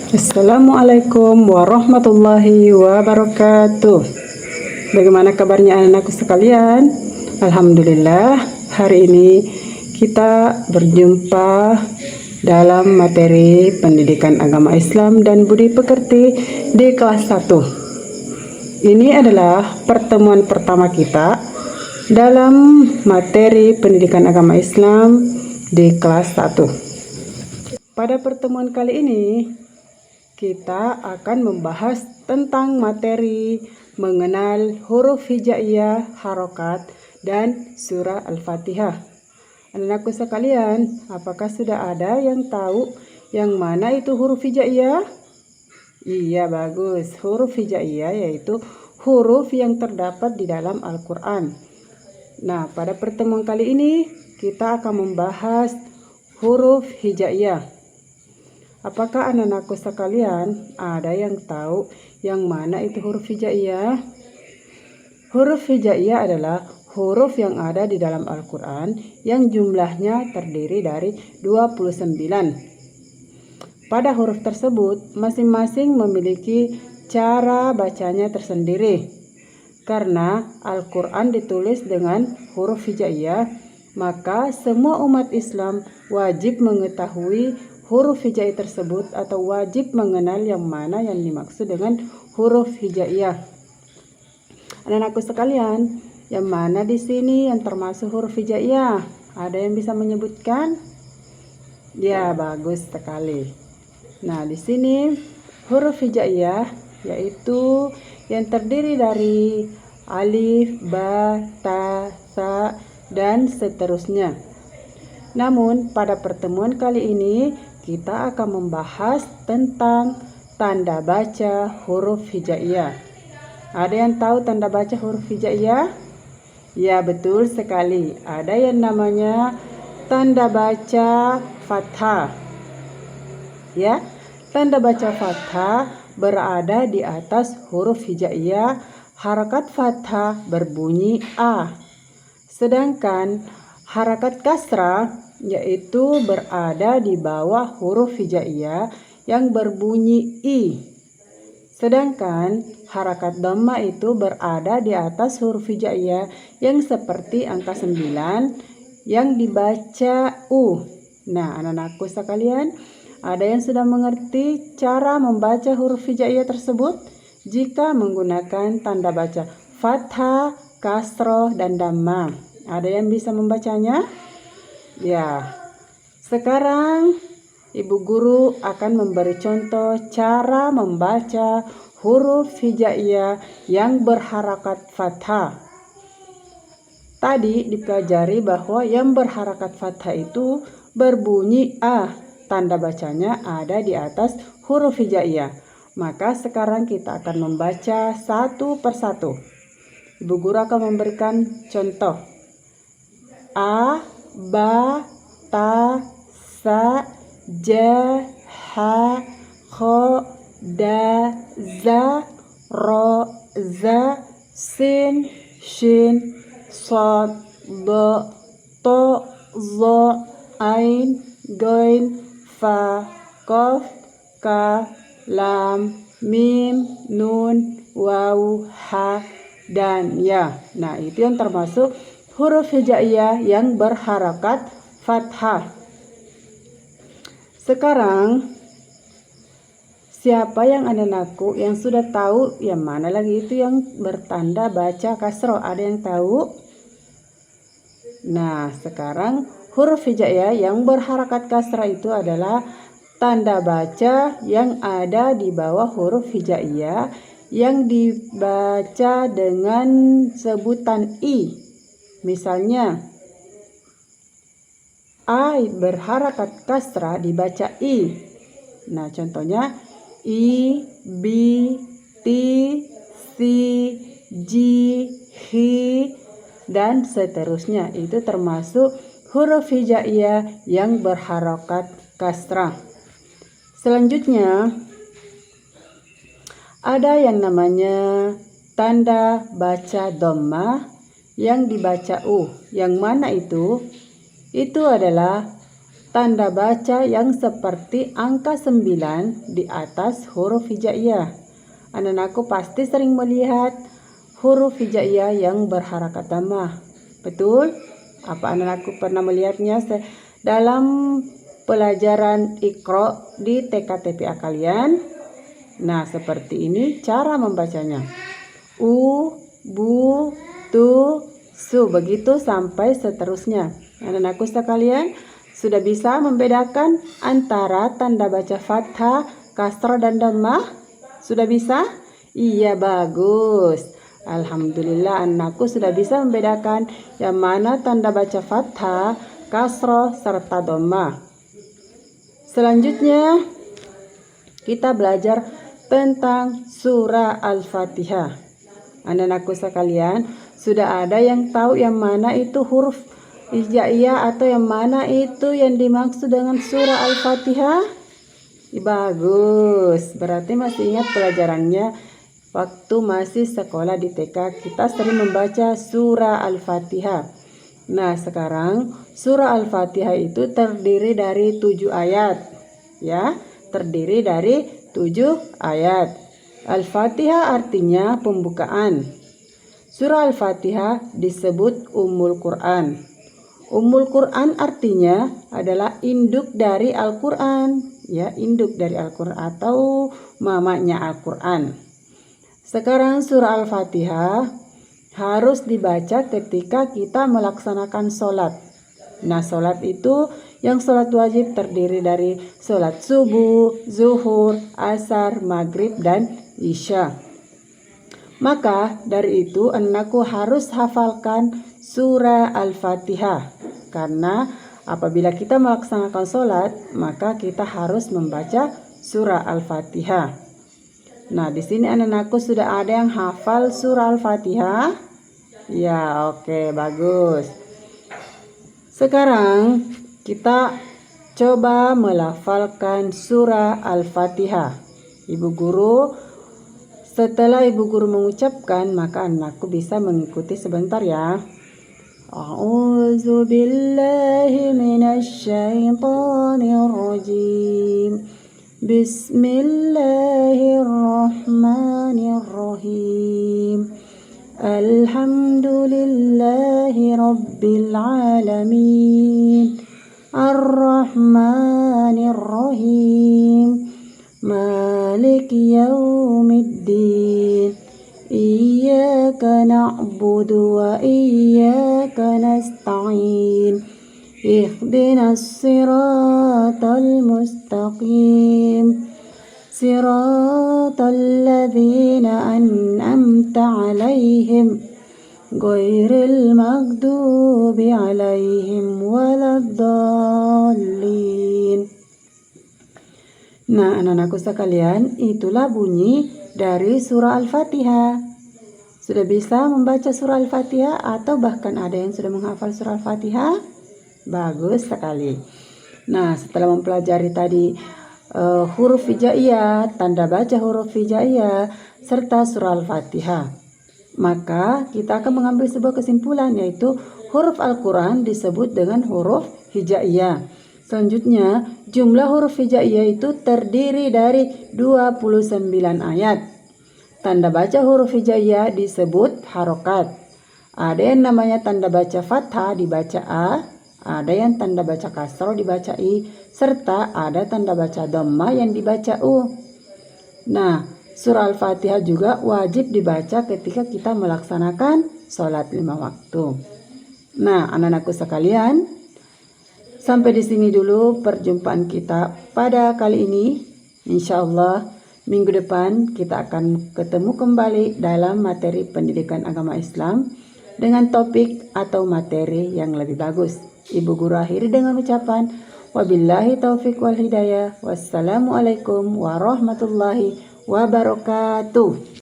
Assalamualaikum warahmatullahi wabarakatuh. Bagaimana kabarnya anakku sekalian? Alhamdulillah, hari ini kita berjumpa dalam materi pendidikan agama Islam dan budi pekerti di kelas 1. Ini adalah pertemuan pertama kita dalam materi pendidikan agama Islam di kelas 1. Pada pertemuan kali ini kita akan membahas tentang materi mengenal huruf hijaiyah, harokat, dan surah Al-Fatihah. Anak-anakku sekalian, apakah sudah ada yang tahu yang mana itu huruf hijaiyah? Iya, bagus. Huruf hijaiyah yaitu huruf yang terdapat di dalam Al-Quran. Nah, pada pertemuan kali ini kita akan membahas huruf hijaiyah. Apakah anak-anakku sekalian ada yang tahu yang mana itu huruf hijaiyah? Huruf hijaiyah adalah huruf yang ada di dalam Al-Quran yang jumlahnya terdiri dari 29. Pada huruf tersebut masing-masing memiliki cara bacanya tersendiri. Karena Al-Quran ditulis dengan huruf hijaiyah, maka semua umat Islam wajib mengetahui huruf hijaiyah tersebut atau wajib mengenal yang mana yang dimaksud dengan huruf hijaiyah. Anak-anakku sekalian, yang mana di sini yang termasuk huruf hijaiyah? Ada yang bisa menyebutkan? Ya, bagus sekali. Nah, di sini huruf hijaiyah yaitu yang terdiri dari alif, ba, ta, sa, dan seterusnya. Namun, pada pertemuan kali ini kita akan membahas tentang tanda baca huruf hijaiyah. Ada yang tahu tanda baca huruf hijaiyah? Ya, betul sekali. Ada yang namanya tanda baca fathah. Ya, tanda baca fathah berada di atas huruf hijaiyah. Harakat fathah berbunyi A. Sedangkan harakat kasrah yaitu berada di bawah huruf hijaiyah yang berbunyi I. Sedangkan harakat dhamma itu berada di atas huruf hijaiyah yang seperti angka 9 yang dibaca U. Nah, anak-anakku sekalian, ada yang sudah mengerti cara membaca huruf hijaiyah tersebut? Jika menggunakan tanda baca fathah, kasroh, dan dhamma. Ada yang bisa membacanya? Ya, sekarang Ibu Guru akan memberi contoh cara membaca huruf hijaiyah yang berharakat fathah. Tadi dipelajari bahwa yang berharakat fathah itu berbunyi A, tanda bacanya ada di atas huruf hijaiyah. Maka sekarang kita akan membaca satu persatu. Ibu Guru akan memberikan contoh. A, ba, ta, sa, ja, ha, kho, da, za, ro, za, sin, shin, sod, do, to, zo, ain, goin, fa, kof, ka, lam, mim, nun, waw, ha, dan ya. Nah, itu yang termasuk huruf hijaiyah yang berharakat fathah. Sekarang, siapa yang anak-anakku yang sudah tahu yang mana lagi itu yang bertanda baca kasroh? Ada yang tahu? Nah, sekarang huruf hijaiyah yang berharakat kasrah itu adalah tanda baca yang ada di bawah huruf hijaiyah yang dibaca dengan sebutan I. Misalnya, A berharakat kasrah dibaca I. Nah, contohnya I, bi, ti, si, ji, hi, dan seterusnya. Itu termasuk huruf hijaiyah yang berharakat kasrah. Selanjutnya, ada yang namanya tanda baca dhammah yang dibaca U. Yang mana itu? Itu adalah tanda baca yang seperti angka 9 di atas huruf hijaiyah. Anak-anakku pasti sering melihat huruf hijaiyah yang berharakat dhammah. Betul? Apa anak-anakku pernah melihatnya dalam pelajaran Iqra di TK-TPA kalian? Nah, seperti ini cara membacanya. U, bu, tu, su. Begitu sampai seterusnya. Anak-anakku sekalian, sudah bisa membedakan antara tanda baca fathah, kasrah, dan dhammah? Sudah bisa? Iya, bagus. Alhamdulillah, anakku sudah bisa membedakan yang mana tanda baca fathah, kasrah, serta dhammah. Selanjutnya, kita belajar tentang surah Al-Fatihah. Anak-anakku sekalian, sudah ada yang tahu yang mana itu huruf hijaiyah atau yang mana itu yang dimaksud dengan surah Al-Fatihah? Bagus, berarti masih ingat pelajarannya waktu masih sekolah di TK. Kita sering membaca surah Al-Fatihah. Nah, sekarang surah Al-Fatihah itu terdiri dari 7 ayat. Ya, terdiri dari 7 ayat. Al-Fatihah artinya pembukaan. Surah Al-Fatihah disebut Ummul Quran. Ummul Quran artinya adalah induk dari Al-Quran, ya, induk dari Al-Quran atau mamanya Al-Quran. Sekarang surah Al-Fatihah harus dibaca ketika kita melaksanakan sholat. Nah, sholat itu yang sholat wajib terdiri dari sholat subuh, zuhur, asar, maghrib, dan isya. Maka dari itu anakku harus hafalkan surah Al-Fatihah. Karena apabila kita melaksanakan sholat, maka kita harus membaca surah Al-Fatihah. Nah, di sini anak-anakku sudah ada yang hafal surah Al-Fatihah? Ya, oke, bagus. Sekarang kita coba melafalkan surah Al-Fatihah. Ibu guru, setelah ibu guru mengucapkan, maka anakku bisa mengikuti sebentar ya. A'udzu billahi minasy syaithanir rajim. Bismillahirrahmanirrahim. Alhamdulillahi rabbil alamin. Ar-Rahmanir-Rahim. Maliki yaumiddin. Iyyaka na'budu wa iyyaka nasta'in. Ihdinas siratal mustaqim. Siratal ladzina an'amta 'alaihim ghairil maghdubi 'alaihim waladdallin. Nah, anak-anakku sekalian, itulah bunyi dari surah Al-Fatihah. Sudah bisa membaca surah Al-Fatihah atau bahkan ada yang sudah menghafal surah Al-Fatihah? Bagus sekali. Nah, setelah mempelajari tadi huruf hijaiyah, tanda baca huruf hijaiyah, serta surah Al-Fatihah, maka kita akan mengambil sebuah kesimpulan, yaitu huruf Al-Quran disebut dengan huruf hijaiyah. Selanjutnya, jumlah huruf hijaiyah itu terdiri dari 29 ayat. Tanda baca huruf hijaiyah disebut harokat. Ada yang namanya tanda baca fathah dibaca A, ada yang tanda baca kasroh dibaca I, serta ada tanda baca dhammah yang dibaca U. Nah, surah Al-Fatihah juga wajib dibaca ketika kita melaksanakan sholat 5 waktu. Nah, anak-anakku sekalian, sampai di sini dulu perjumpaan kita pada kali ini. Insya Allah minggu depan kita akan ketemu kembali dalam materi pendidikan agama Islam dengan topik atau materi yang lebih bagus. Ibu guru akhiri dengan ucapan wabillahi taufik wal hidayah. Wassalamualaikum warahmatullahi wabarakatuh.